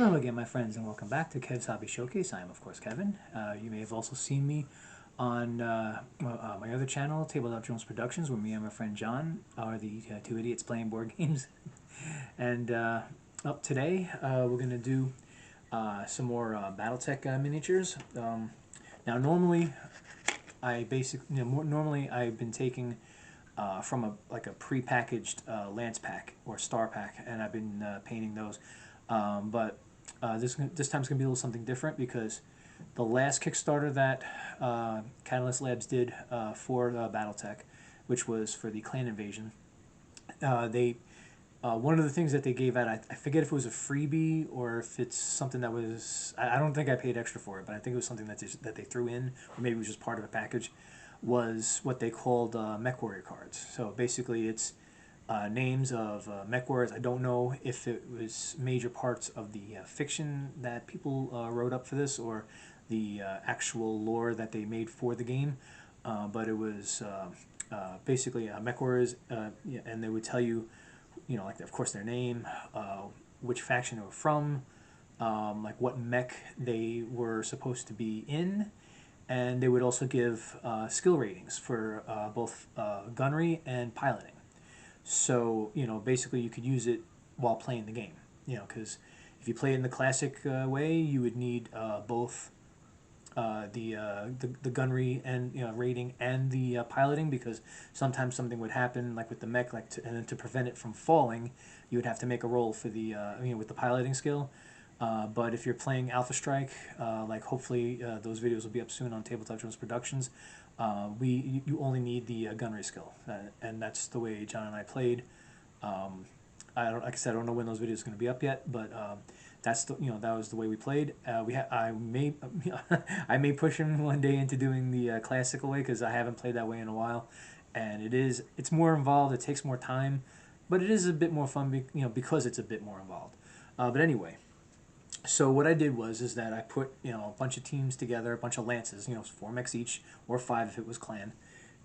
Hello again, my friends, and welcome back to Kev's Hobby Showcase. I am, of course, Kevin. You may have also seen me on my other channel, Tabletech Productions, where me and my friend John are the two idiots playing board games. And up today, we're going to do some more Battletech miniatures. Now, normally, normally I've been taking from a pre-packaged Lance pack or Star pack, and I've been painting those. But this time's going to be a little something different because the last Kickstarter that Catalyst Labs did for Battletech, which was for the Clan Invasion, one of the things that they gave out, I forget if it was a freebie or if it's something that was, I don't think I paid extra for it, but I think it was something that they threw in, or maybe it was just part of a package, was what they called Mech Warrior cards. So basically it's names of mech warriors. I don't know if it was major parts of the fiction that people wrote up for this or the actual lore that they made for the game, but it was basically mech warriors, and they would tell you, like of course their name, which faction they were from, like what mech they were supposed to be in, and they would also give skill ratings for both gunnery and piloting. So, basically you could use it while playing the game, because if you play it in the classic way, you would need both the gunnery and rating and the piloting, because sometimes something would happen like with the mech, and then to prevent it from falling, you would have to make a roll for the with the piloting skill. But if you're playing Alpha Strike, like hopefully those videos will be up soon on Tabletech Productions, you only need the gunnery skill, and that's the way John and I played. Like I said, I don't know when those videos are going to be up yet, but that's that was the way we played. I may push him one day into doing the classical way, because I haven't played that way in a while, and it's more involved. It takes more time, but it is a bit more fun, because it's a bit more involved. But anyway. So what I did is that I put a bunch of teams together, a bunch of lances, 4 mechs each, or 5 if it was clan,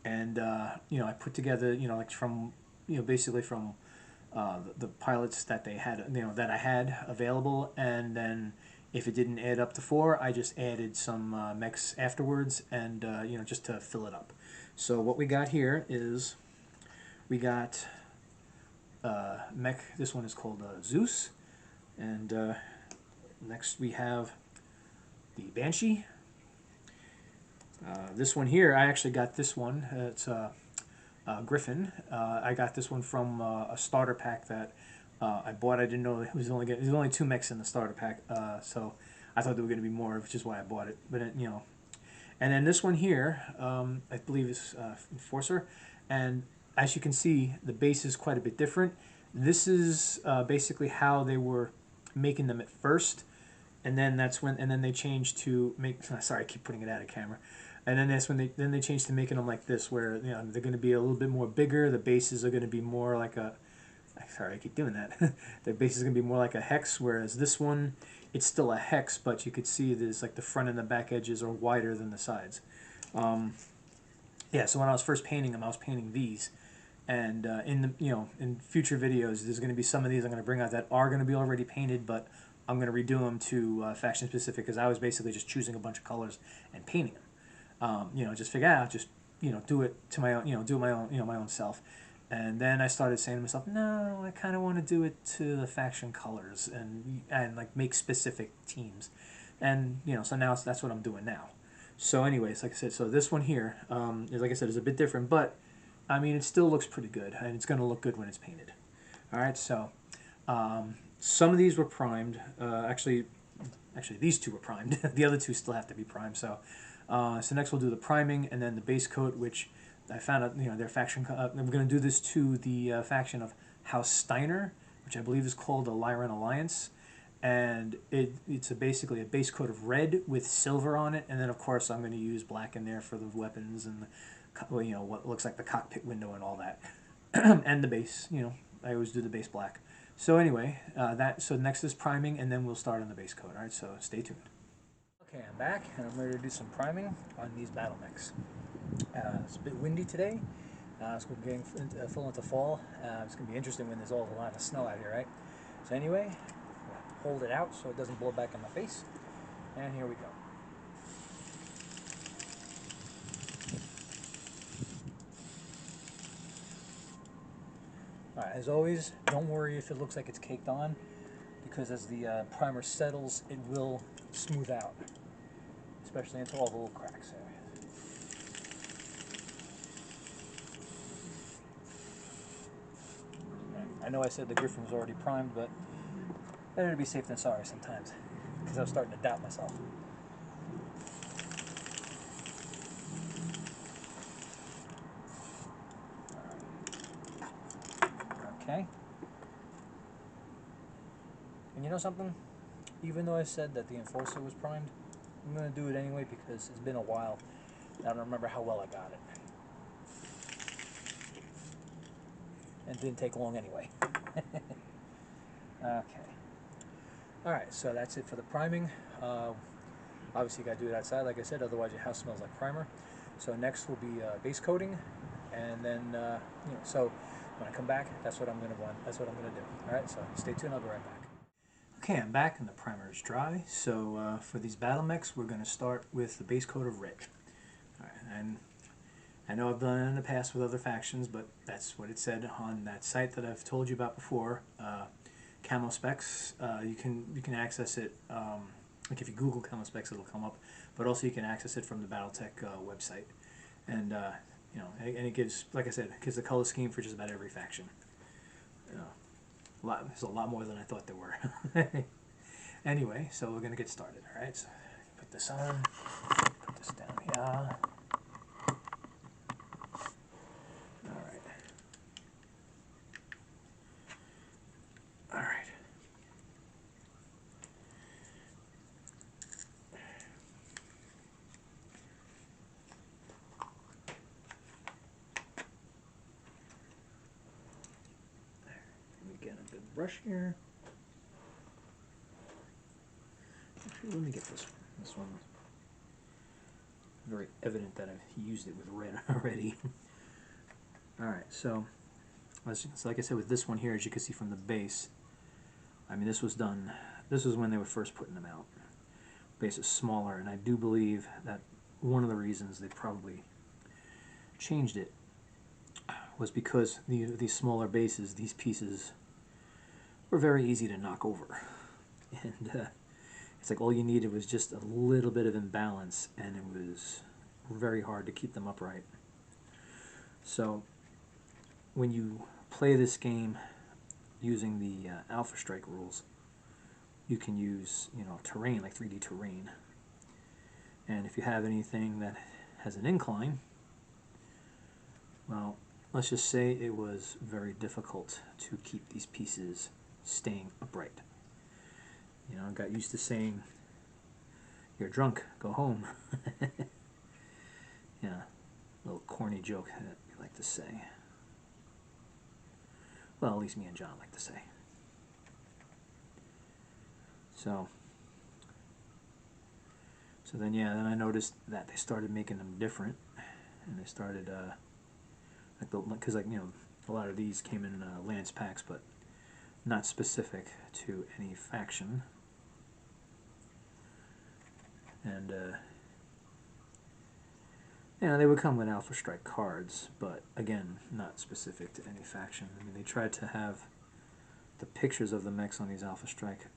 and I put together like from basically from the pilots that they had that I had available, and then if it didn't add up to 4, I just added some mechs afterwards, and just to fill it up. So what we got here is we got mech. This one is called Zeus, and next we have the Banshee. This one here, I actually got this one. It's Griffin. I got this one from a starter pack that I bought. I didn't know it was there's only 2 mechs in the starter pack, so I thought there were going to be more, which is why I bought it. But and then this one here, I believe is Enforcer, and as you can see, the base is quite a bit different. This is basically how they were making them at first, and then they changed to make. Sorry, I keep putting it out of camera. And then that's when they changed to making them like this, where they're going to be a little bit more bigger. The bases are going to be more like a. Sorry, I keep doing that. The base is going to be more like a hex, whereas this one, it's still a hex, but you could see there's like the front and the back edges are wider than the sides. Yeah. So when I was first painting them, I was painting these. And in future videos, there's going to be some of these I'm going to bring out that are going to be already painted, but I'm going to redo them to faction specific, because I was basically just choosing a bunch of colors and painting them. Just figure out, just do it to my own, do my own, my own self. And then I started saying to myself, no, I kind of want to do it to the faction colors and like make specific teams, and so now that's what I'm doing now. So anyways, like I said, so this one here is, like I said, is a bit different, but I mean, it still looks pretty good, and it's going to look good when it's painted. All right, so some of these were primed. Actually, these 2 were primed. The other 2 still have to be primed. So next we'll do the priming, and then the base coat, which I found out, their faction. We're going to do this to the faction of House Steiner, which I believe is called the Lyran Alliance, and it's basically a base coat of red with silver on it, and then of course I'm going to use black in there for the weapons and the, what looks like the cockpit window and all that, and the base. I always do the base black. So anyway, so next is priming, and then we'll start on the base coat. All right, so stay tuned. Okay, I'm back, and I'm ready to do some priming on these battle mechs. It's a bit windy today. It's getting full into fall. It's going to be interesting when there's a lot of snow out here, right? So anyway, hold it out so it doesn't blow back in my face. And here we go. Alright, as always, don't worry if it looks like it's caked on, because as the primer settles, it will smooth out, especially into all the little cracks there. I know I said the Griffin was already primed, but better to be safe than sorry sometimes, because I was starting to doubt myself. Okay. And you know something? Even though I said that the Enforcer was primed, I'm going to do it anyway because it's been a while. I don't remember how well I got it. And it didn't take long anyway. Okay. Alright, so that's it for the priming. Obviously you got to do it outside, like I said, otherwise your house smells like primer. So next will be base coating, and then so when I come back, that's what I'm going to want. That's what I'm going to do. All right, so stay tuned. I'll be right back. Okay, I'm back and the primer is dry. So for these battle mechs, we're going to start with the base coat of red. All right, and I know I've done it in the past with other factions, but that's what it said on that site that I've told you about before. Camo Specs. You can access it. Like if you Google Camo Specs, it'll come up. But also you can access it from the Battletech website, and and it gives, like I said, it gives the color scheme for just about every faction. There's a lot more than I thought there were. Anyway, so we're gonna get started. All right, so put this on. Put this down here. All right. All right. Let me get a good brush here. Actually, let me get this one. This one's very evident that I've used it with red already. All right, so like I said with this one here, as you can see from the base, I mean this was done. This was when they were first putting them out. Base is smaller, and I do believe that one of the reasons they probably changed it was because these smaller bases, these pieces were very easy to knock over, and it's like all you needed was just a little bit of imbalance, and it was very hard to keep them upright. So when you play this game using the Alpha Strike rules, you can use terrain, like 3D terrain, and if you have anything that has an incline, well, let's just say it was very difficult to keep these pieces staying upright. I got used to saying, "You're drunk, go home." Yeah, a little corny joke that we like to say. Well, at least me and John like to say. So then then I noticed that they started making them different, and they started because a lot of these came in Lance packs, but not specific to any faction, and they would come with Alpha Strike cards, but again, not specific to any faction. I mean, they tried to have the pictures of the mechs on these Alpha Strike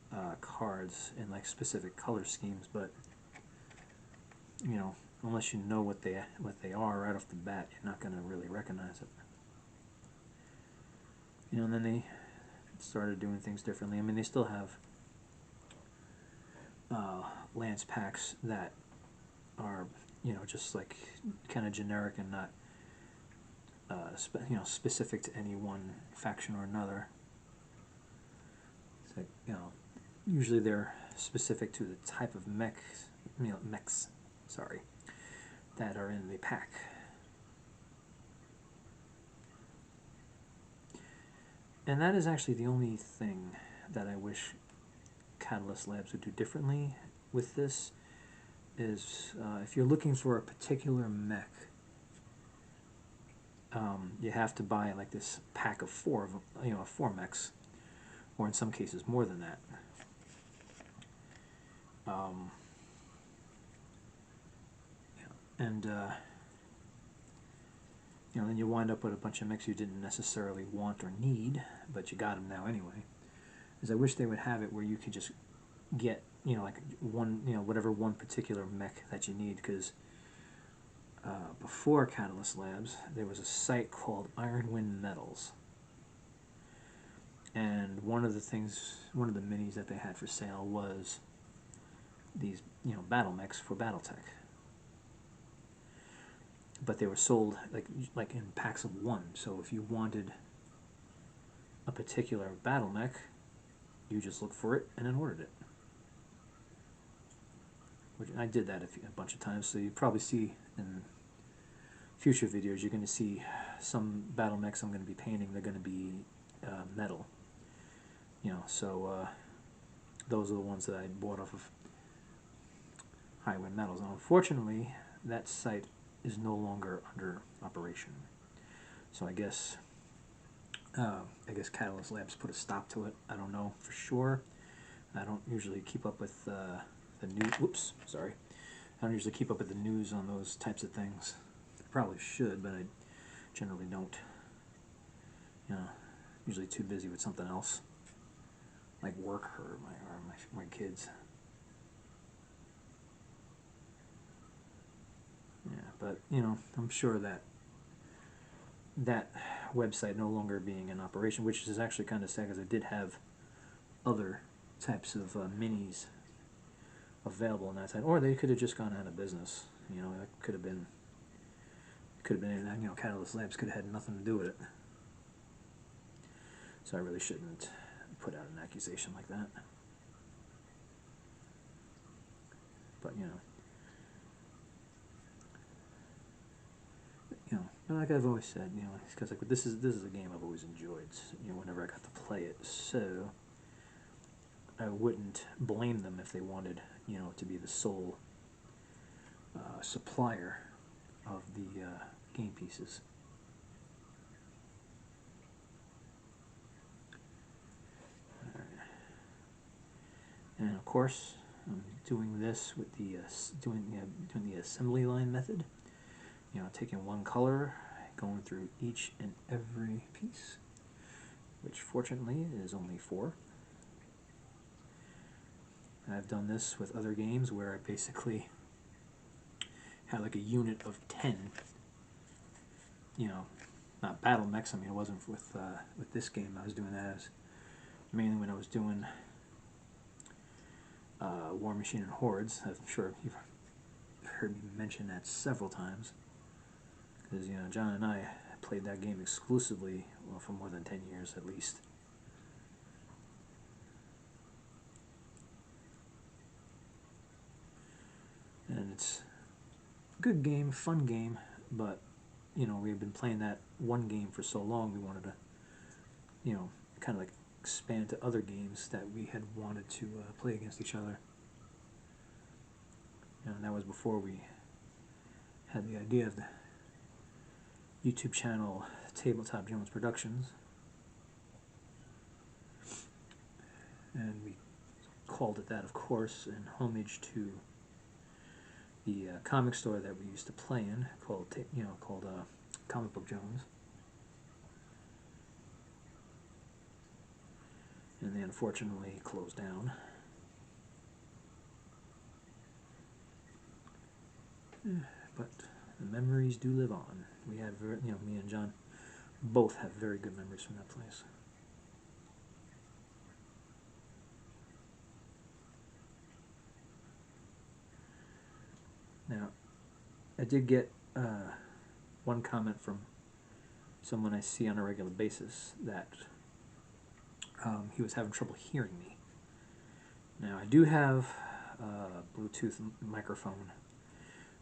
cards in like specific color schemes, but unless you know what they are right off the bat, you're not going to really recognize it. And then they started doing things differently. I mean, they still have Lance packs that are just like kind of generic and not specific to any one faction or another. It's like, usually they're specific to the type of mechs, sorry, that are in the pack. And that is actually the only thing that I wish Catalyst Labs would do differently with this, is if you're looking for a particular mech, you have to buy like this pack of four mechs, or in some cases more than that. Um, and then you wind up with a bunch of mechs you didn't necessarily want or need, but you got them now anyway. Is I wish they would have it where you could just get, like one, whatever one particular mech that you need, because before Catalyst Labs, there was a site called Ironwind Metals. And one of the minis that they had for sale was these, battle mechs for Battletech. But they were sold like in packs of one. So if you wanted a particular battle mech, you just looked for it and then ordered it. Which I did that a bunch of times. So you probably see in future videos, you're going to see some battle mechs I'm going to be painting. They're going to be metal. So those are the ones that I bought off of Highwind Metals. Now, unfortunately, that site is no longer under operation. So I guess Catalyst Labs put a stop to it. I don't know for sure. I don't usually keep up with the news. Whoops, sorry. I don't usually keep up with the news on those types of things. I probably should, but I generally don't. Usually too busy with something else, like work or my kids. Yeah, but I'm sure that website no longer being in operation, which is actually kind of sad because I did have other types of minis available on that site, or they could have just gone out of business. That could have been Catalyst Labs could have had nothing to do with it. So I really shouldn't put out an accusation like that. But but like I've always said, it's because this is a game I've always enjoyed. Whenever I got to play it, so I wouldn't blame them if they wanted, to be the sole supplier of the game pieces. And of course, I'm doing this with the doing the assembly line method. Taking one color, going through each and every piece, which fortunately is only 4. And I've done this with other games where I basically had like a unit of 10. Not battle mechs. I mean, it wasn't with this game. I was doing that as mainly when I was doing War Machine and Hordes. I'm sure you've heard me mention that several times, because John and I played that game exclusively, for more than 10 years at least. And it's a good game, fun game, but we've been playing that one game for so long, we wanted to kind of like expand to other games that we had wanted to play against each other. And that was before we had the idea of the YouTube channel Tabletop Jones Productions, and we called it that, of course, in homage to the comic store that we used to play in, called Comic Book Jones. And they unfortunately closed down. But the memories do live on. We have, me and John both have very good memories from that place. Now, I did get one comment from someone I see on a regular basis that he was having trouble hearing me. Now, I do have a Bluetooth microphone,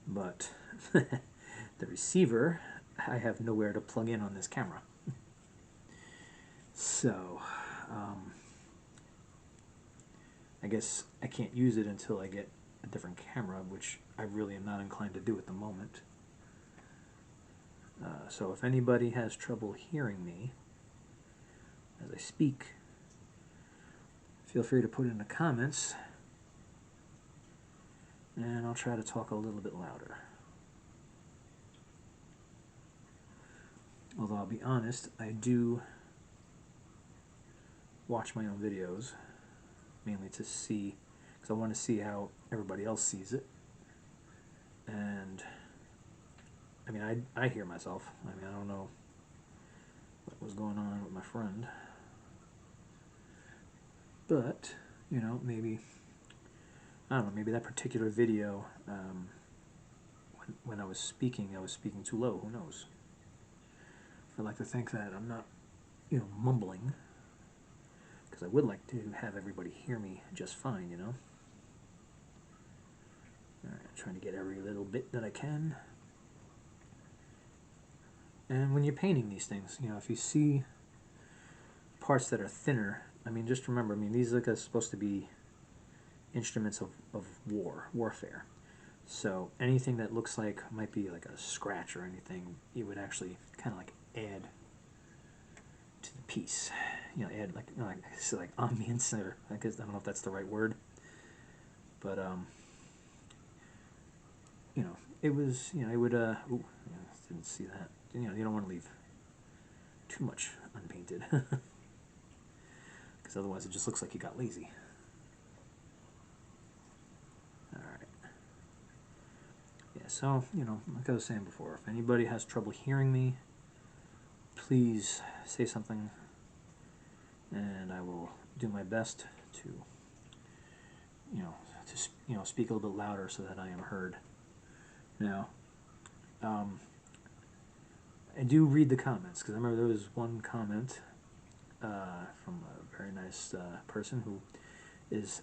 but the receiver I have nowhere to plug in on this camera. So, I guess I can't use it until I get a different camera, which I really am not inclined to do at the moment. So if anybody has trouble hearing me as I speak, feel free to put it in the comments. And I'll try to talk a little bit louder. Although I'll be honest, I do watch my own videos, mainly to see, because I want to see how everybody else sees it. And I mean, I hear myself. I mean, I don't know what was going on with my friend, but you know, maybe I don't know. Maybe that particular video, when I was speaking too low. Who knows? I like to think that I'm not, you know, mumbling, because I would like to have everybody hear me just fine. You know. All right, trying to get every little bit that I can. And when you're painting these things, you know, if you see parts that are thinner, I mean, just remember, I mean, these are supposed to be instruments of warfare. So anything that looks like might be like a scratch or anything, you would actually kind of like add to the piece. You know, add like, you know, like ambience, or I guess I don't know if that's the right word, but you know, it was, you know, it would ooh, yeah, didn't see that. You know, you don't want to leave too much unpainted, because otherwise it just looks like you got lazy. All right. Yeah, so, you know, like I was saying before, if anybody has trouble hearing me, please say something, and I will do my best to, you know, speak a little bit louder so that I am heard. Now, I do read the comments, because I remember there was one comment from a very nice person who is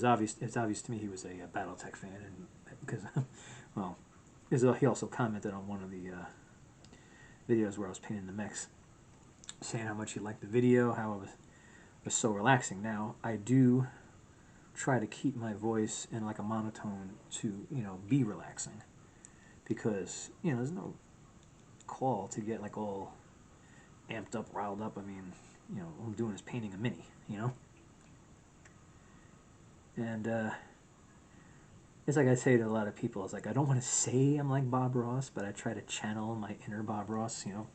obvious. It's obvious to me he was a Battletech fan, and because well, he also commented on one of the videos where I was painting the mechs, saying how much he liked the video, how it was so relaxing. Now, I do try to keep my voice in like a monotone to, you know, be relaxing, because, you know, there's no call to get like all amped up, riled up. I mean, you know, all I'm doing is painting a mini, you know? And it's like I say to a lot of people, it's like I don't want to say I'm like Bob Ross, but I try to channel my inner Bob Ross, you know?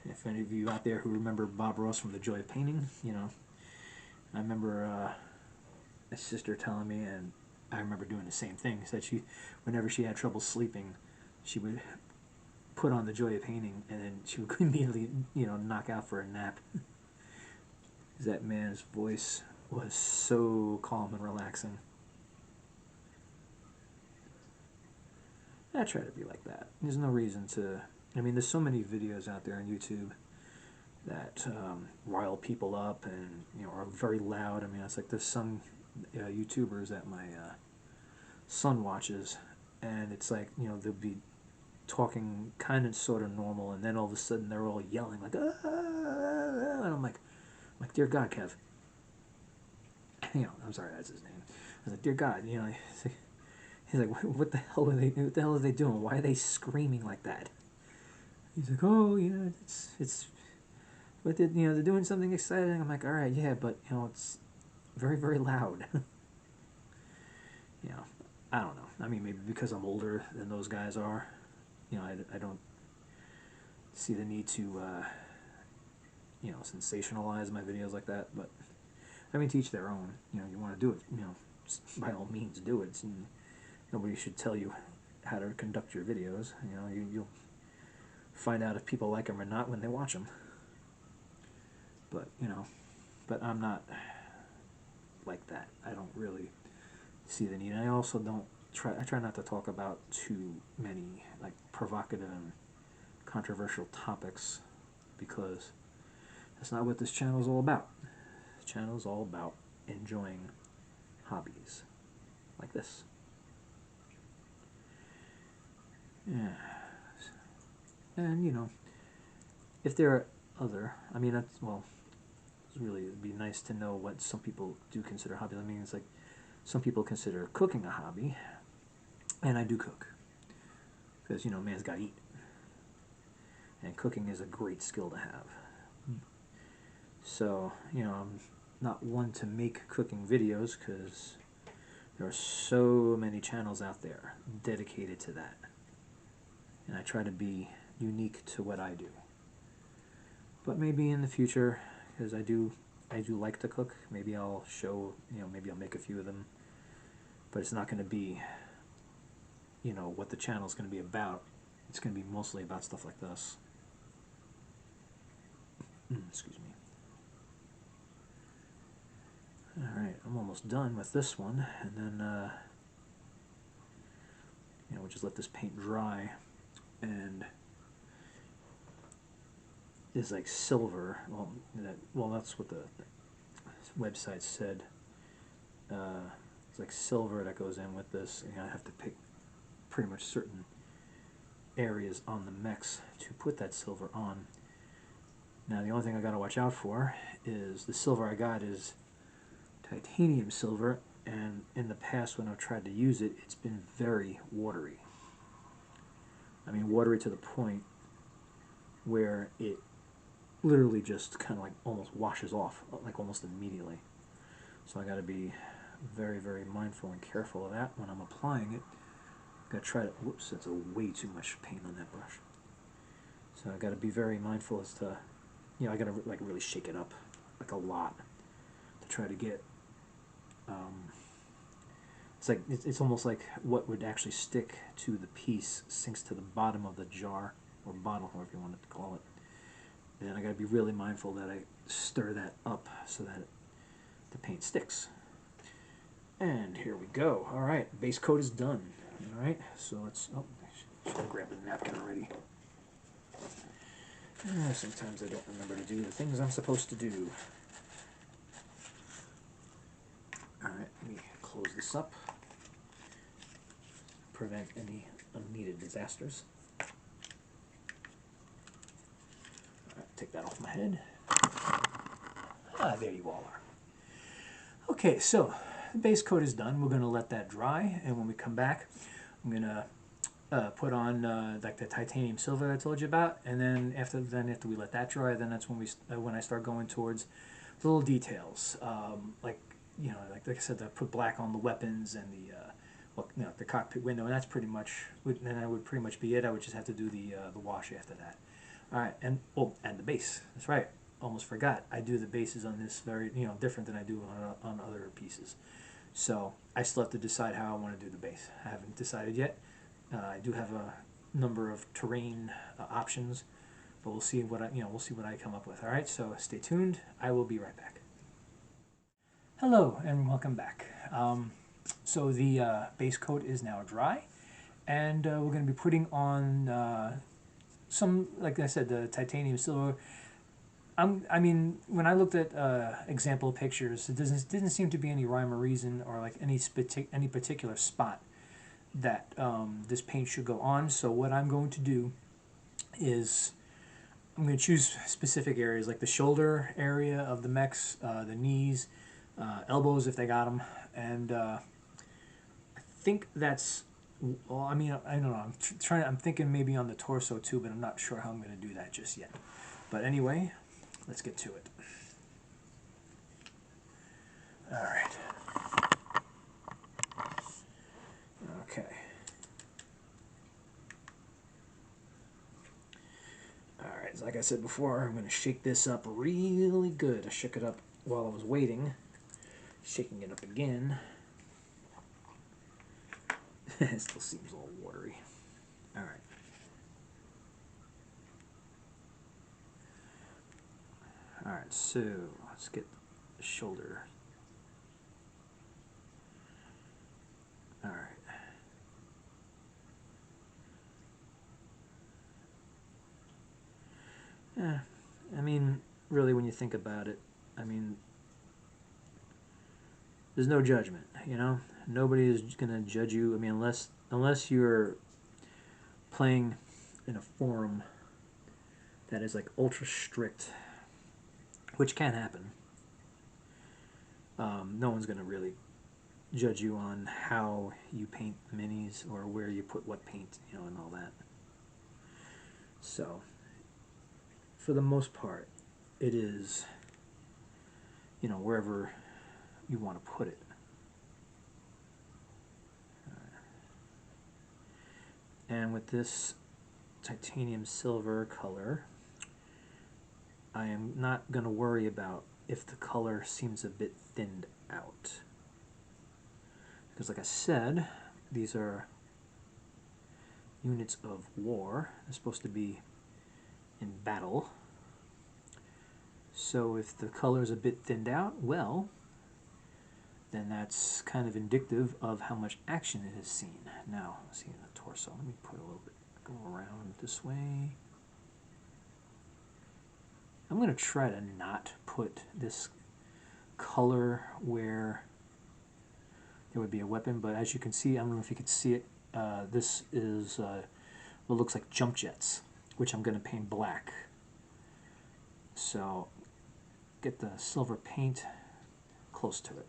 If any of you out there who remember Bob Ross from The Joy of Painting, you know, I remember my sister telling me, and I remember doing the same thing, that she, whenever she had trouble sleeping, she would put on The Joy of Painting, and then she would immediately, you know, knock out for a nap. That man's voice was so calm and relaxing. I try to be like that. There's no reason to. I mean, there's so many videos out there on YouTube that rile people up and, you know, are very loud. I mean, it's like there's some YouTubers that my son watches, and it's like, you know, they'll be talking kind of sort of normal, and then all of a sudden they're all yelling like, ah, and I'm like, dear God, Kev. You know, I'm sorry, that's his name. I was like, dear God, you know, he's like, what the hell are they? What the hell are they doing? Why are they screaming like that? He's like, oh, yeah, it's, but they, you know, they're doing something exciting. I'm like, all right, yeah, but you know, it's very, very loud. You know, I don't know. I mean, maybe because I'm older than those guys are. You know, I don't see the need to, you know, sensationalize my videos like that. But I mean, to each their own. You know, you want to do it, you know, by all means do it. And nobody should tell you how to conduct your videos. You know, you'll find out if people like them or not when they watch them. But, you know, but I'm not like that. I don't really see the need. And I also don't I try not to talk about too many like provocative and controversial topics, because that's not what this channel is all about. This channel is all about enjoying hobbies like this. Yeah. And, you know, if there are other, I mean, that's, well, it's really, it'd be nice to know what some people do consider hobbies. I mean, it's like some people consider cooking a hobby, and I do cook, because, you know, man's got to eat. And cooking is a great skill to have. So, you know, I'm not one to make cooking videos, because There are so many channels out there dedicated to that. And I try to be unique to what I do. But maybe in the future, because I do like to cook, maybe I'll show, maybe I'll make a few of them. But it's not going to be, what the channel is going to be about. It's going to be mostly about stuff like this. Excuse me. Alright, I'm almost done with this one, and then, we'll just let this paint dry, and it's like silver, that's what the website said, it's like silver that goes in with this, and I have to pick pretty much certain areas on the mechs to put that silver on. Now the only thing I gotta watch out for is the silver I got is titanium silver, and in the past when I've tried to use it, it's been very watery. I mean, watery to the point where it literally just kind of like almost washes off, like almost immediately. So I got to be very, very mindful and careful of that when I'm applying it. Got to try to, whoops, that's way too much paint on that brush. So I got to be very mindful as to, I got to like really shake it up, like a lot, to try to get. It's almost like what would actually stick to the piece sinks to the bottom of the jar or bottle, however you want to call it. And I got to be really mindful that I stir that up so that the paint sticks. And here we go. All right, base coat is done. All right, so let's. Oh, I should have grabbed a napkin already. Sometimes I don't remember to do the things I'm supposed to do. All right, let me close this up. Prevent any unneeded disasters. All right, take that off my head. There you all are. Okay, so the base coat is done. We're going to let that dry, and when we come back, I'm going to put on like the titanium silver I told you about, and then after we let that dry, then that's when I start going towards the little details, like I said, I put black on the weapons and the cockpit window, and that's pretty much. Then that would pretty much be it. I would just have to do the wash after that. All right, and the base. That's right. Almost forgot. I do the bases on this very different than I do on other pieces. So I still have to decide how I want to do the base. I haven't decided yet. I do have a number of terrain options, but we'll see what I come up with. All right, so stay tuned. I will be right back. Hello and welcome back. So the base coat is now dry, and we're going to be putting on some, like I said, the titanium silver. I mean, when I looked at example pictures, it didn't seem to be any rhyme or reason or like any particular spot that this paint should go on. So what I'm going to do is I'm going to choose specific areas like the shoulder area of the mechs, the knees, elbows if they got them, and I think that's. Well, I mean, I don't know. I'm thinking maybe on the torso too, but I'm not sure how I'm going to do that just yet. But anyway, let's get to it. All right. Okay. All right. So like I said before, I'm going to shake this up really good. I shook it up while I was waiting. Shaking it up again. It still seems a little watery. All right. All right. So let's get the shoulder. All right. Yeah, I mean, really, when you think about it, I mean, there's no judgment, Nobody is going to judge you. I mean, unless you're playing in a forum that is like ultra strict, which can happen. No one's going to really judge you on how you paint minis or where you put what paint, and all that. So, for the most part, it is, wherever you want to put it. And with this titanium silver color, I am not going to worry about if the color seems a bit thinned out. Because like I said, these are units of war. They're supposed to be in battle. So if the color is a bit thinned out, well, then that's kind of indicative of how much action it has seen. Now, let's see in the torso. Let me put a little bit, go around this way. I'm going to try to not put this color where there would be a weapon, but as you can see, I don't know if you could see it, this is what looks like jump jets, which I'm going to paint black. So get the silver paint close to it.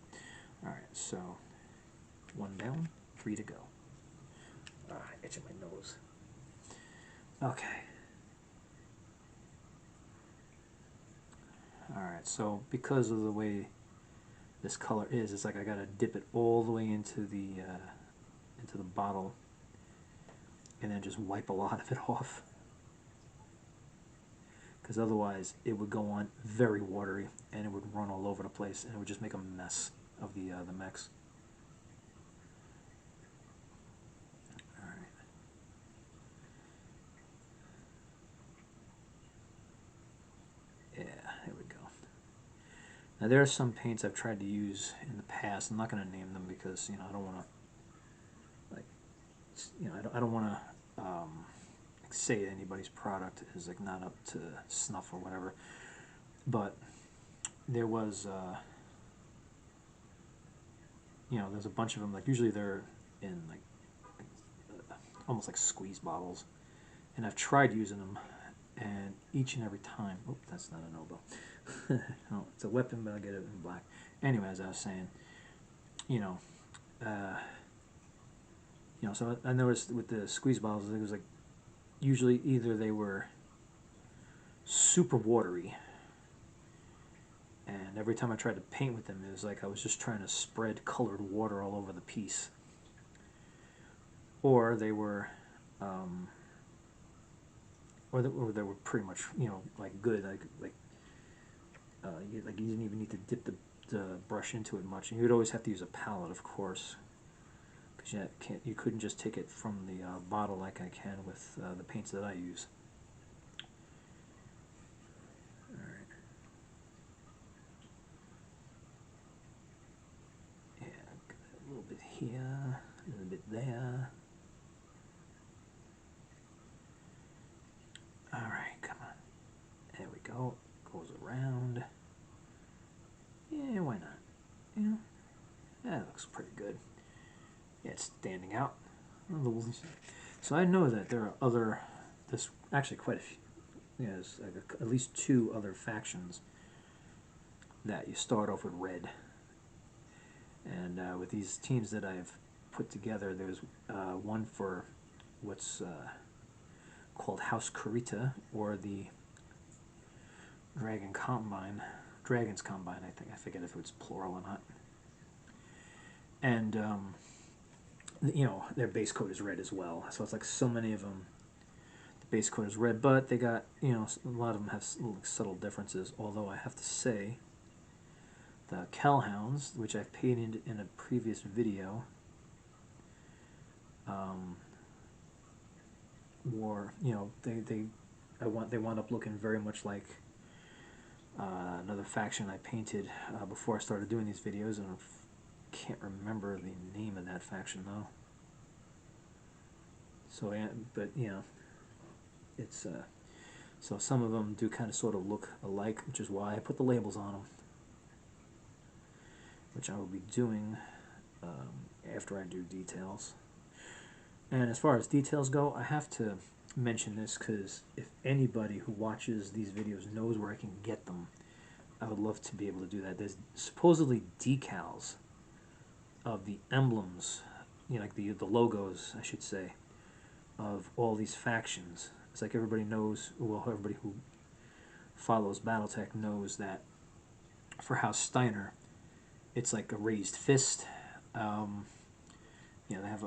Alright, so 1 down, 3 to go. Itching my nose. Okay. Alright, so because of the way this color is, it's like I gotta dip it all the way into the bottle and then just wipe a lot of it off, because otherwise it would go on very watery and it would run all over the place and it would just make a mess of the mix. Alright. Yeah, there we go. Now there are some paints I've tried to use in the past. I'm not going to name them because, you know, I don't want to, like, you know, I don't want to say anybody's product is like not up to snuff or whatever. But there was, you know, there's a bunch of them. Like usually they're in like almost like squeeze bottles, and I've tried using them, and each and every time, oh, that's not an elbow. No, it's a weapon, but I'll get it in black. Anyway, as I was saying, you know, so I noticed with the squeeze bottles, it was like usually either they were super watery, and every time I tried to paint with them, it was like I was just trying to spread colored water all over the piece, or they were, or they were pretty much, you know, like good, you didn't even need to dip the brush into it much, and you would always have to use a palette, of course, because you couldn't just take it from the bottle like I can with the paints that I use. All right. Yeah, a little bit here, a little bit there. All right, come on. There we go. Goes around. Yeah, why not? Yeah, that looks pretty good. Yeah, it's standing out. So I know that there are there's actually quite a few, there's like at least 2 other factions that you start off with red. And with these teams that I've put together, there's one for what's called House Kurita, or the Dragon's Combine, I think. I forget if it's plural or not. And you know, their base coat is red as well. So it's like so many of them, the base coat is red, but they got, you know, a lot of them have little subtle differences. Although I have to say, the Kellhounds, which I've painted in a previous video, were, you know, they wound up looking very much like another faction I painted before I started doing these videos, and I can't remember the name of that faction though. So, but you know, it's so some of them do kind of sort of look alike, which is why I put the labels on them, which I will be doing after I do details. And as far as details go, I have to mention this because if anybody who watches these videos knows where I can get them, I would love to be able to do that. There's supposedly decals of the emblems, you know, like the logos, I should say, of all these factions. It's like everybody knows, well, everybody who follows Battletech knows that for House Steiner, it's like a raised fist, Yeah, they have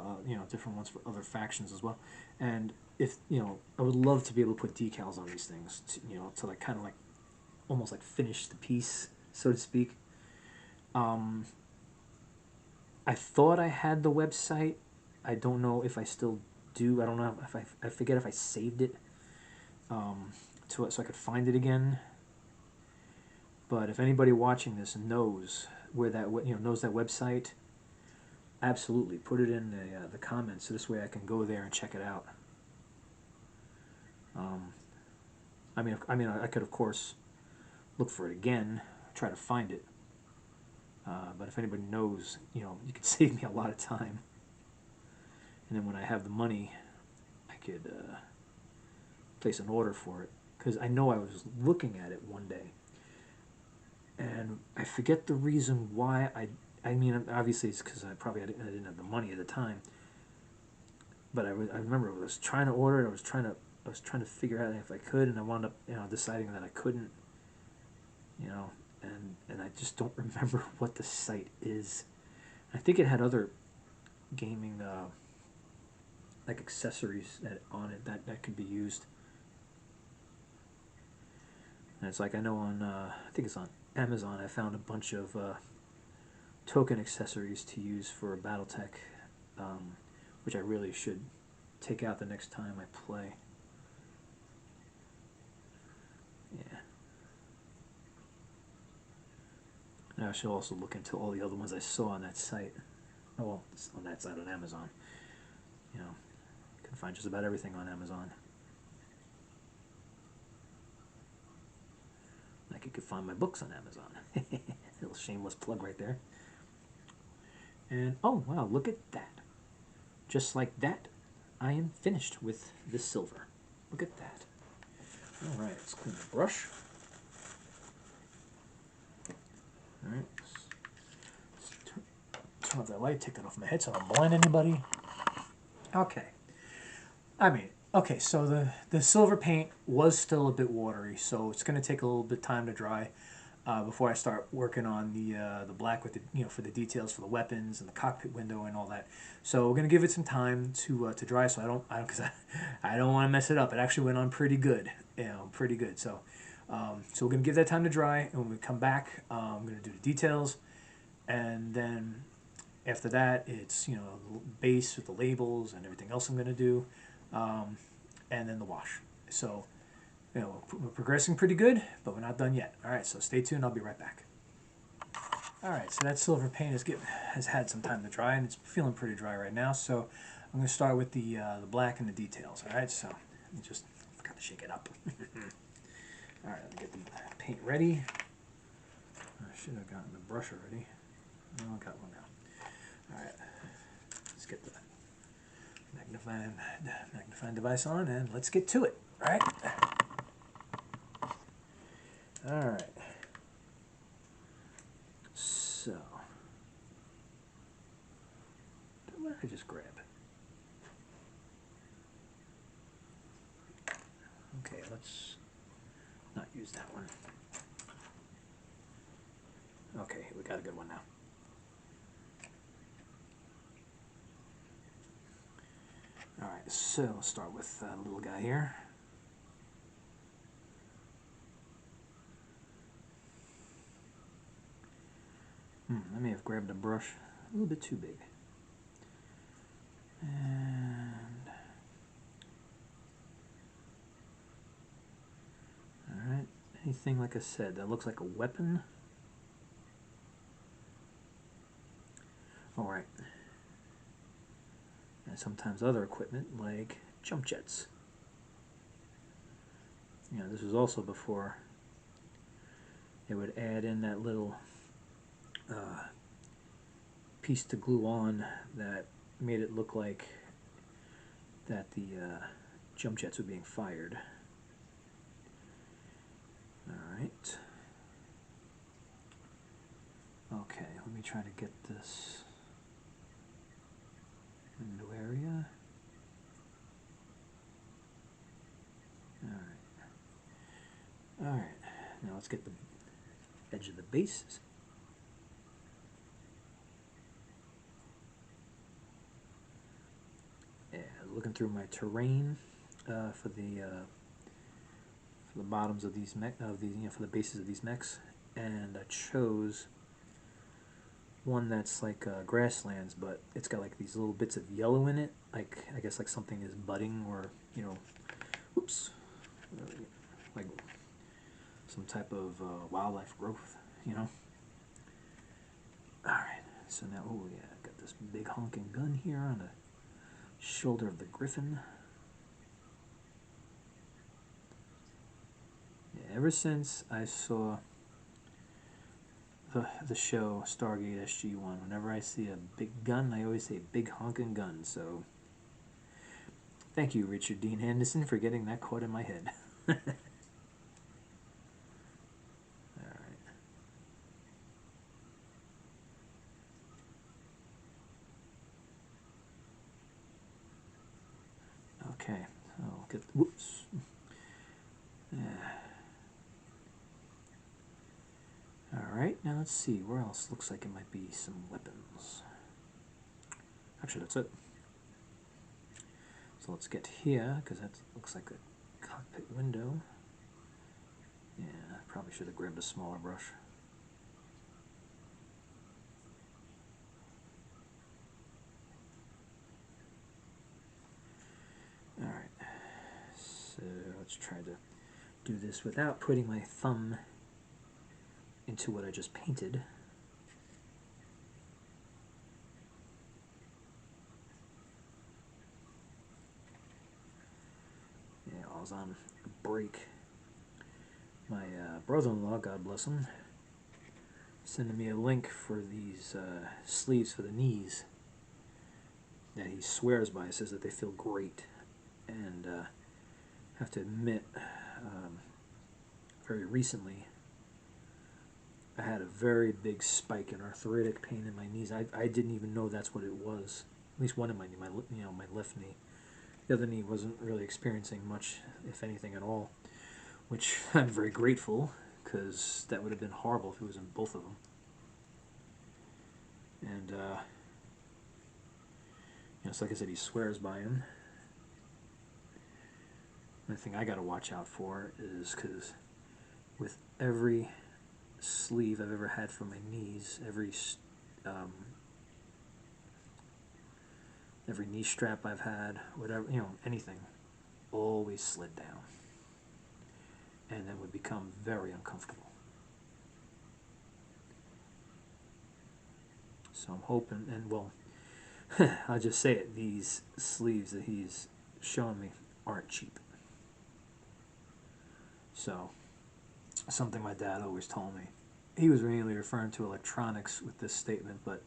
different ones for other factions as well. And if I would love to be able to put decals on these things, to like kind of like almost like finish the piece, so to speak. I thought I had the website. I don't know if I still do. I don't know if I forget if I saved it so I could find it again. But if anybody watching this knows where that knows that website, absolutely put it in the comments so this way I can go there and check it out. I could of course look for it again, try to find it. But if anybody knows, you could save me a lot of time. And then when I have the money, I could place an order for it. Because I know I was looking at it one day, and I forget the reason why I mean, obviously it's because I didn't have the money at the time. But I remember I was trying to order it. I was trying to figure out if I could, and I wound up deciding that I couldn't. And I just don't remember what the site is. I think it had other gaming like accessories on it that could be used. And it's like I know on I think it's on Amazon. I found a bunch of token accessories to use for Battletech, which I really should take out the next time I play. Yeah. And I should also look into all the other ones I saw on that site. Oh, well, on that site on Amazon. You can find just about everything on Amazon. Like you could find my books on Amazon. Little shameless plug right there. And oh wow, look at that. Just like that, I am finished with this silver. Look at that. Alright, let's clean the brush. Alright, let's turn off that light, take that off my head so I don't blind anybody. Okay. Okay, so the silver paint was still a bit watery, so it's going to take a little bit of time to dry before I start working on the black with the for the details for the weapons and the cockpit window and all that. So we're going to give it some time to dry, so I don't want to mess it up. It actually went on pretty good, pretty good. So so we're going to give that time to dry, and when we come back, I'm going to do the details, and then after that, it's the base with the labels and everything else I'm going to do. And then the wash. So, we're progressing pretty good, but we're not done yet. All right, so stay tuned. I'll be right back. All right, so that silver paint has had some time to dry, and it's feeling pretty dry right now. So, I'm going to start with the black and the details. All right, so just forgot to shake it up. All right, let me get the paint ready. I should have gotten the brush already. No, I got one now. All right, let's get the magnifying device on, and let's get to it. All right. All right. So, what did I just grab? Okay, let's not use that one. Okay, we got a good one now. All right, so let's start with the little guy here. I may have grabbed a brush a little bit too big. And all right, anything like I said that looks like a weapon. All right. And sometimes other equipment like jump jets. This was also before they would add in that little piece to glue on that made it look like that the jump jets were being fired. Alright. Okay, let me try to get this window area. Alright, now let's get the edge of the base. looking through my terrain for the bottoms of these for the bases of these mechs, and I chose one that's like grasslands, but it's got like these little bits of yellow in it. Like I guess like something is budding, or oops, like some type of wildlife growth. All right. So now, oh yeah, I got this big honking gun here on the shoulder of the Griffin. Yeah, ever since I saw the show Stargate SG-1, whenever I see a big gun, I always say big honking gun. So thank you, Richard Dean Anderson, for getting that caught in my head. All right. Okay. So I'll get. Whoops. Yeah. All right. Now let's see where else looks like it might be some weapons. Actually, that's it. So let's get here, because that looks like a cockpit window. Yeah, probably should have grabbed a smaller brush. Alright, so let's try to do this without putting my thumb into what I just painted. Yeah, I was on break. My brother-in-law, God bless him, sending me a link for these sleeves for the knees that he swears by. He says that they feel great, and I have to admit, very recently I had a very big spike in arthritic pain in my knees. I didn't even know that's what it was. At least one of my knee, my left knee. The other knee wasn't really experiencing much, if anything at all, which I'm very grateful, because that would have been horrible if it was in both of them. And so like I said, he swears by him. The thing I got to watch out for is because with every sleeve I've ever had for my knees, every knee strap I've had, whatever, anything, always slid down, and then would become very uncomfortable. So I'm hoping, and well, I'll just say it, these sleeves that he's showing me aren't cheap. So, something my dad always told me. He was mainly referring to electronics with this statement, but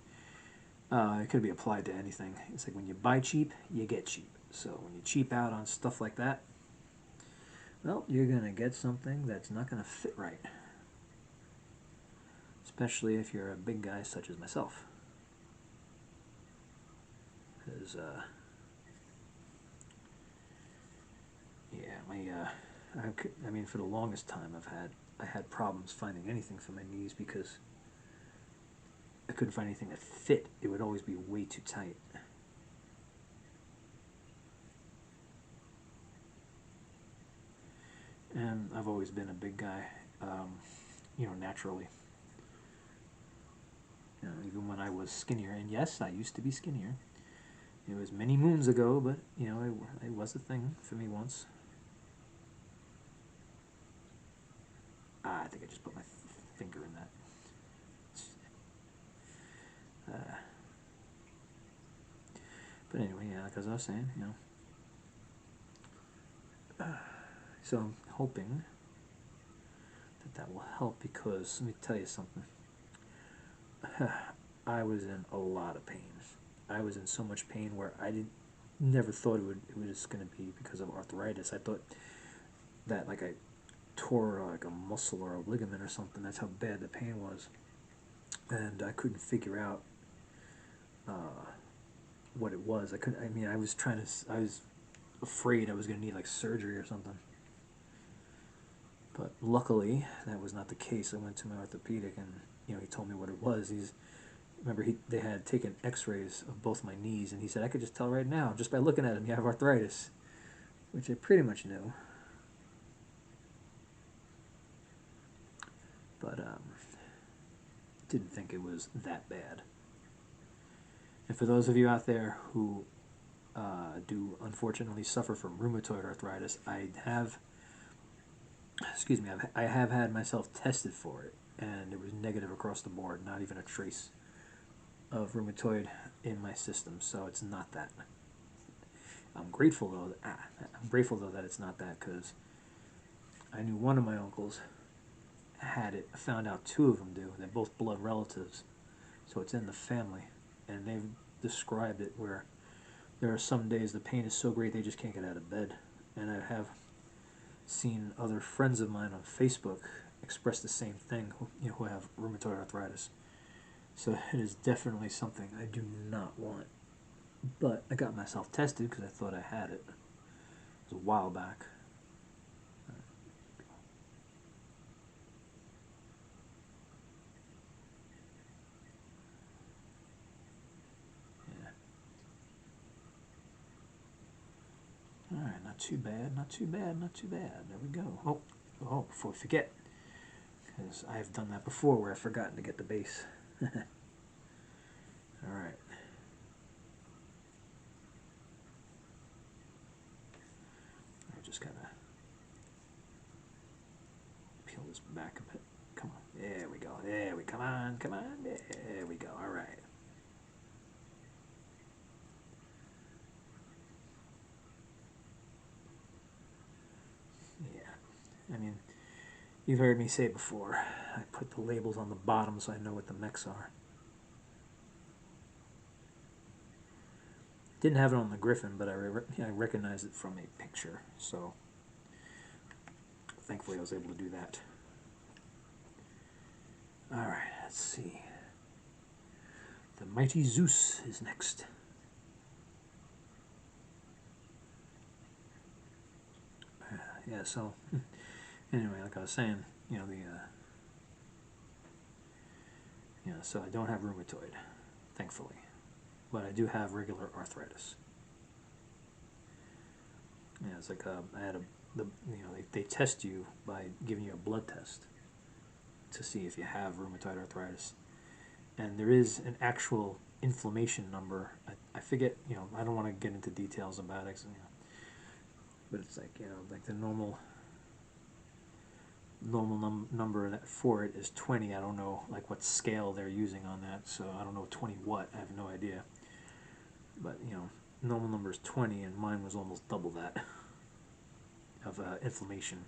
it could be applied to anything. It's like when you buy cheap, you get cheap. So when you cheap out on stuff like that, well, you're going to get something that's not going to fit right. Especially if you're a big guy such as myself. Because, yeah, I mean, for the longest time I had problems finding anything for my knees because I couldn't find anything that fit. It would always be way too tight. And I've always been a big guy, naturally. Even when I was skinnier, and yes, I used to be skinnier. It was many moons ago, but it was a thing for me once. I think I just put my finger in that. But anyway, yeah, like as I was saying, so I'm hoping that will help, because let me tell you something. I was in a lot of pain. I was in so much pain where I never thought it was going to be because of arthritis. I thought that like I tore like a muscle or a ligament or something. That's how bad the pain was, and I couldn't figure out what it was. I couldn't. I mean, I was afraid I was going to need like surgery or something. But luckily, that was not the case. I went to my orthopedic, and he told me what it was. remember they had taken X-rays of both my knees, and he said I could just tell right now, just by looking at them, you have arthritis, which I pretty much knew. But didn't think it was that bad. And for those of you out there who do unfortunately suffer from rheumatoid arthritis, I have had myself tested for it, and it was negative across the board, not even a trace of rheumatoid in my system. So it's not that. I'm grateful though that it's not that, because I knew one of my uncles had it. Found out two of them do. They're both blood relatives, so it's in the family, and they've described it where there are some days the pain is so great they just can't get out of bed. And I have seen other friends of mine on Facebook express the same thing, who have rheumatoid arthritis. So it is definitely something I do not want. But I got myself tested because I thought I had it. It was a while back. Yeah. Alright, not too bad, not too bad, not too bad. There we go. Oh, before I forget, because I've done that before where I've forgotten to get the base. Alright. I just gotta peel this back a bit. Come on. There we go. There we come on, come on. There we go. Alright. Yeah. I mean, you've heard me say it before. I put the labels on the bottom so I know what the mechs are. Didn't have it on the Griffin, but I recognized it from a picture, so thankfully I was able to do that. Alright, let's see. The Mighty Zeus is next. Yeah, so anyway, like I was saying, so I don't have rheumatoid, thankfully, but I do have regular arthritis. Yeah, it's like I had they test you by giving you a blood test to see if you have rheumatoid arthritis, and there is an actual inflammation number. I forget, I don't want to get into details about it, but it's like, like the normal number that for it is 20. I don't know like what scale they're using on that, so I don't know 20 what. I have no idea. But normal number is 20, and mine was almost double that of inflammation.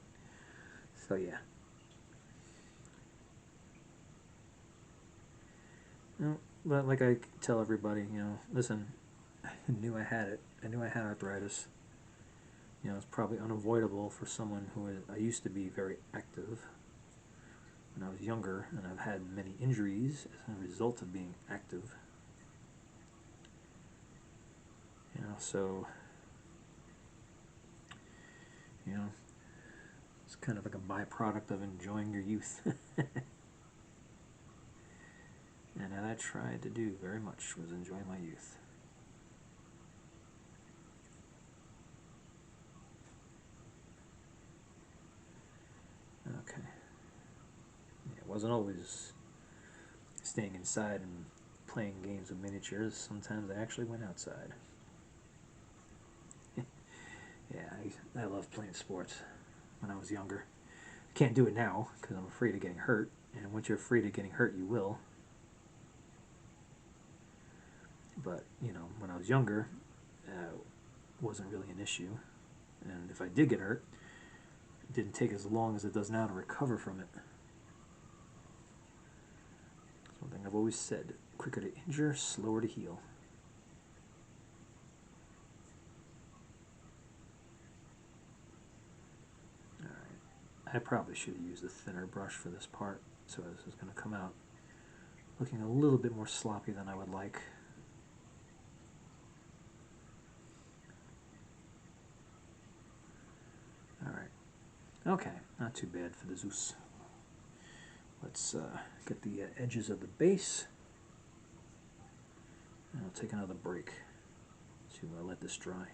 So yeah. But like I tell everybody, listen, I knew I had it. I knew I had arthritis. It's probably unavoidable for someone who I used to be very active when I was younger, and I've had many injuries as a result of being active. So it's kind of like a byproduct of enjoying your youth. And that I tried to do very much was enjoy my youth. Okay. Yeah, it wasn't always staying inside and playing games of miniatures. Sometimes I actually went outside. Yeah, I loved playing sports when I was younger. I can't do it now because I'm afraid of getting hurt. And once you're afraid of getting hurt, you will. But, when I was younger, it wasn't really an issue. And if I did get hurt, it didn't take as long as it does now to recover from it. That's one thing I've always said. Quicker to injure, slower to heal. Alright. I probably should have used a thinner brush for this part, so this is going to come out looking a little bit more sloppy than I would like. Alright. Okay, not too bad for the Zeus. Let's get the edges of the base. And I'll take another break to let this dry.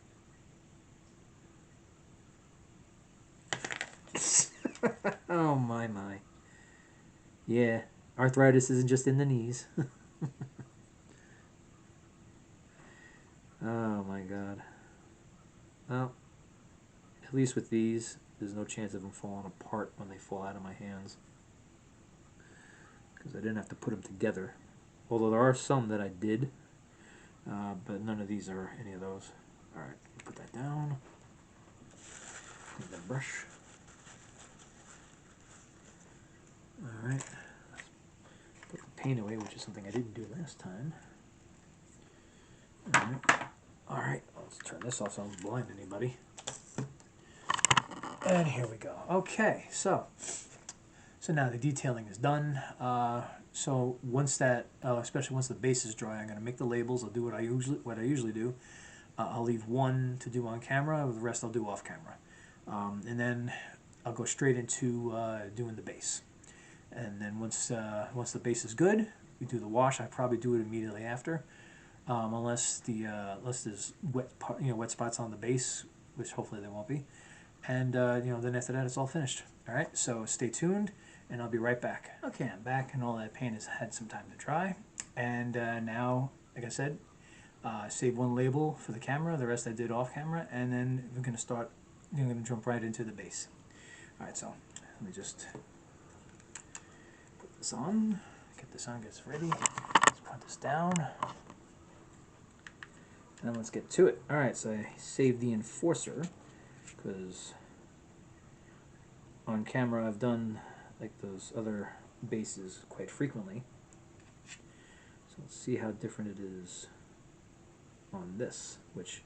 Oh my. Yeah, arthritis isn't just in the knees. Oh my god. Well, at least with these, there's no chance of them falling apart when they fall out of my hands. Because I didn't have to put them together. Although there are some that I did, but none of these are any of those. Alright, put that down. Take the brush. Alright, put the paint away, which is something I didn't do last time. Alright, let's turn this off so I don't blind anybody. And here we go. Okay, so now the detailing is done. So once that, especially once the base is dry, I'm going to make the labels. I'll do what I usually do. I'll leave one to do on camera. The rest I'll do off camera, and then I'll go straight into doing the base. And then once the base is good, we do the wash. I probably do it immediately after, unless there's wet spots on the base, which hopefully there won't be. And then after that, it's all finished. All right, so stay tuned, and I'll be right back. Okay, I'm back, and all that paint has had some time to dry. And now, like I said, save one label for the camera. The rest I did off camera, and then we're gonna start. I'm gonna jump right into the base. All right, so let me just put this on. Get this on. Get this ready. Let's put this down. And then let's get to it. All right, so I saved the enforcer because on camera I've done like those other bases quite frequently. So let's see how different it is on this, which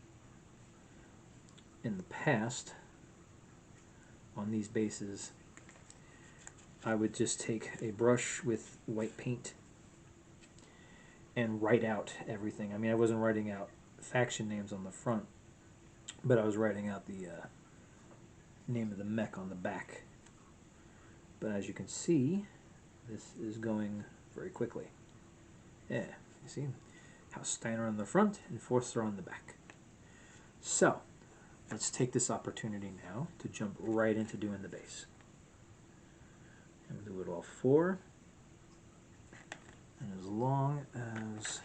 in the past on these bases I would just take a brush with white paint and write out everything. I mean, I wasn't writing out faction names on the front, but I was writing out the name of the mech on the back. But as you can see, this is going very quickly. Yeah, you see? House Steiner on the front, Enforcer on the back. So, let's take this opportunity now to jump right into doing the base. And we'll do it all four. And as long as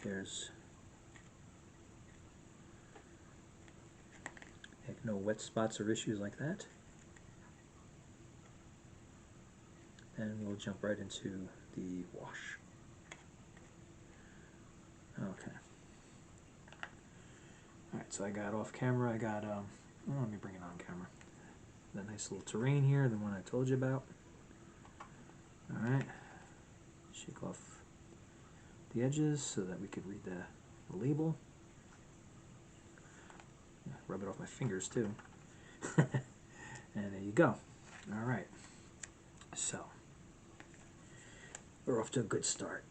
there's no wet spots or issues like that, then we'll jump right into the wash. Okay. Alright, so I got off camera, let me bring it on camera. That nice little terrain here, the one I told you about. Alright, shake off the edges so that we could read the label. Yeah, rub it off my fingers too. And there you go. Alright, so we're off to a good start.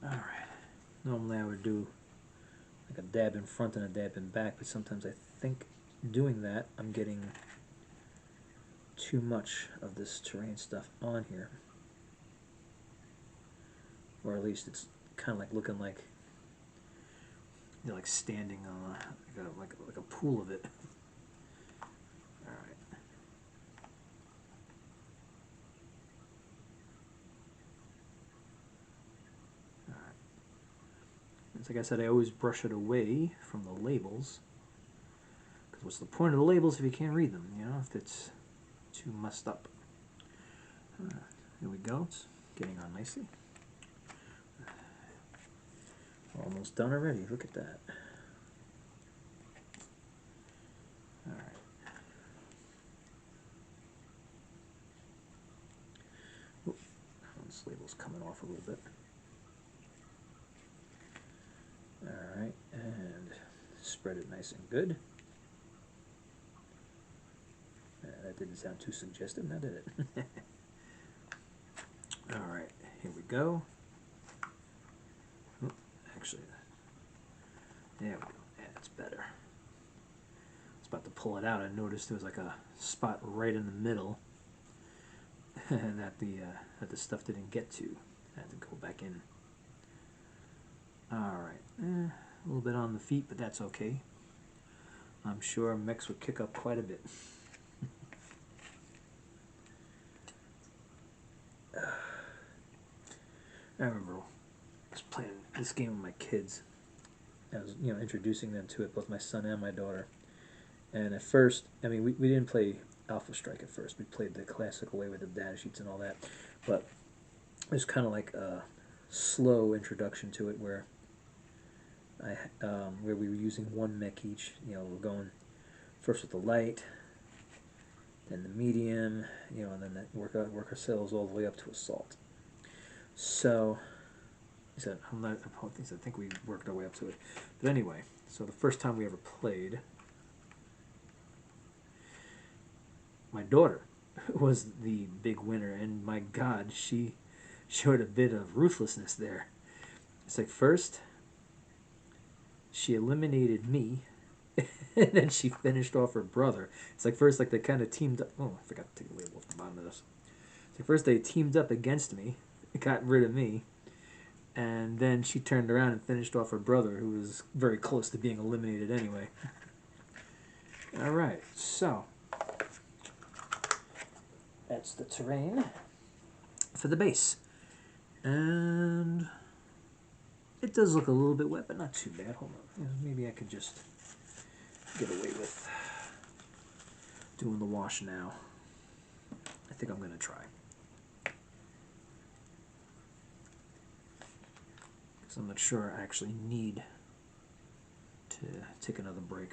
Alright, normally I would do like a dab in front and a dab in back, but sometimes I think doing that I'm getting too much of this terrain stuff on here, or at least it's kind of like looking like you're like standing on like a pool of it. All right. All right. It's like I said, I always brush it away from the labels, because what's the point of the labels if you can't read them? You know, if it's too messed up. Here we go. It's getting on nicely. Almost done already. Look at that. All right. Oop, this label's coming off a little bit. All right, and spread it nice and good. That didn't sound too suggestive, now did it? All right, here we go. Actually, there we go. Yeah, it's better. was about to pull it out, I noticed there was like a spot right in the middle that the stuff didn't get to. I had to go back in. Alright, a little bit on the feet, but that's okay. I'm sure mechs would kick up quite a bit. I remember I was playing this game with my kids. I was, introducing them to it, both my son and my daughter. And at first, I mean, we didn't play Alpha Strike at first. We played the classical way with the data sheets and all that. But it was kind of like a slow introduction to it, where where we were using one mech each. We're going first with the light, then the medium, and then work ourselves all the way up to assault. So, I think we worked our way up to it. But anyway, so the first time we ever played, my daughter was the big winner, and my God, she showed a bit of ruthlessness there. It's like first, she eliminated me, and then she finished off her brother. It's like first, like they kind of teamed up. Oh, I forgot to take the label off the bottom of this. So first they teamed up against me, got rid of me, and then she turned around and finished off her brother, who was very close to being eliminated anyway. Alright, so that's the terrain for the base. And it does look a little bit wet, but not too bad. Hold on. Maybe I could just get away with doing the wash now. I think I'm going to try. Because I'm not sure I actually need to take another break.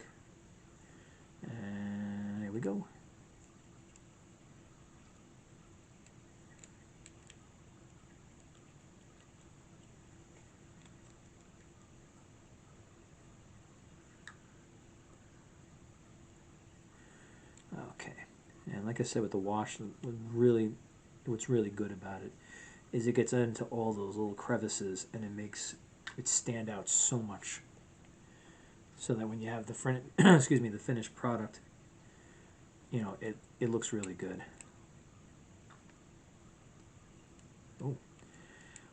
And here we go. Okay, and like I said with the wash, what's really good about it is it gets into all those little crevices and it makes it stand out so much. So that when you have the the finished product, it looks really good. Oh,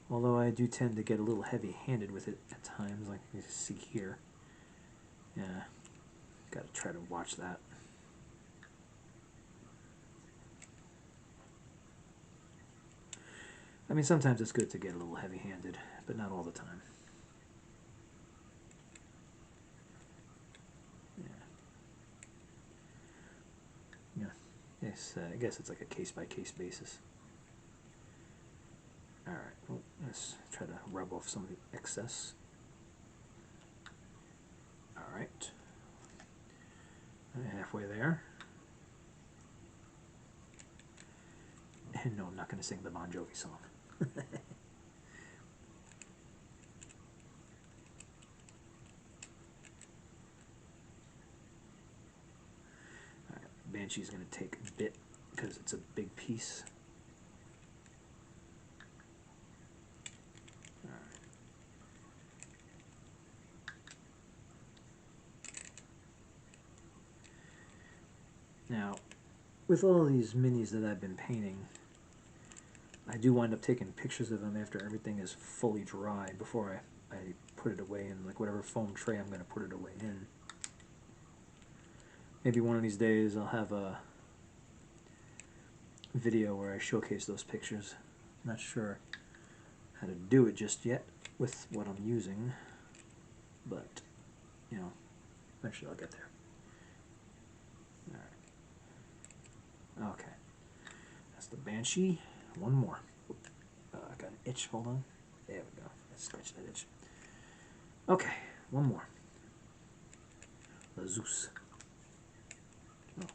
although I do tend to get a little heavy-handed with it at times, like you see here. Yeah, got to try to watch that. I mean, sometimes it's good to get a little heavy-handed, but not all the time. Yeah. Yes, I guess it's like a case-by-case basis. Alright, well, let's try to rub off some of the excess. Alright. Halfway there. And no, I'm not going to sing the Bon Jovi song. Banshee's going to take a bit because it's a big piece. Now, with all these minis that I've been painting, I do wind up taking pictures of them after everything is fully dry before I put it away in like whatever foam tray I'm going to put it away in. Maybe one of these days I'll have a video where I showcase those pictures. I'm not sure how to do it just yet with what I'm using, but eventually I'll get there. Alright. Okay. That's the Banshee. One more. I got an itch. Hold on. There we go. Let's scratch that itch. Okay. One more. The Zeus. Oh.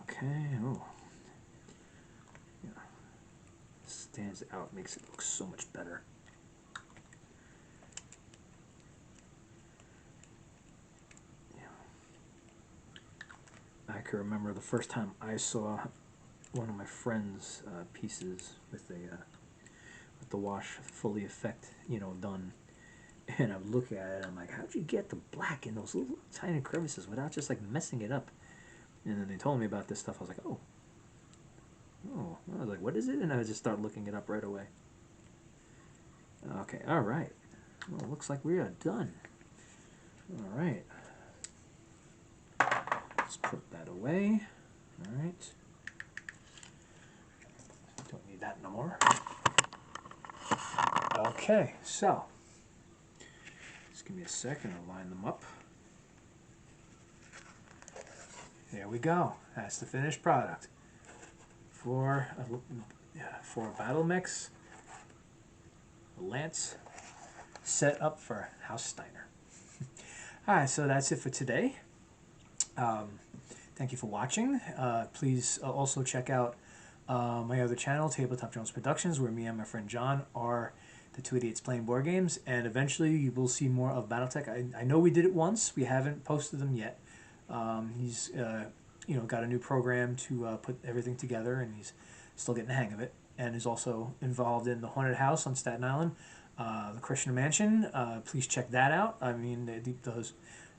Okay. Oh. Yeah. Stands out. Makes it look so much better. Yeah. can remember the first time I saw one of my friends' pieces with the wash fully effect, done. And I'm looking at it, and I'm like, how'd you get the black in those little tiny crevices without just like messing it up? And then they told me about this stuff. I was like, oh. I was like, what is it? And I just started looking it up right away. Okay, all right. Well, looks like we are done. All right. Let's put that away. All right. Don't need that no more. Okay, so just give me a second. I'll line them up. There we go. That's the finished product for a battle mix, a lance set up for House Steiner. All right, so that's it for today. Thank you for watching. Please also check out my other channel, Tabletop Jones Productions, where me and my friend John are the two idiots playing board games, and eventually you will see more of Battletech. I know we did it once. We haven't posted them yet. He's got a new program to put everything together, and he's still getting the hang of it, and is also involved in the Haunted House on Staten Island, the Christian Mansion. Please check that out. I mean,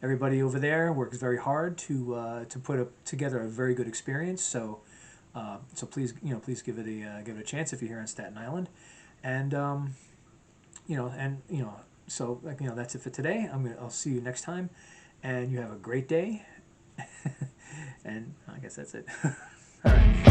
everybody over there works very hard to put together a very good experience. So please give it a chance if you're here on Staten Island, and so that's it for today. I'll see you next time, and you have a great day. And I guess that's it. All right.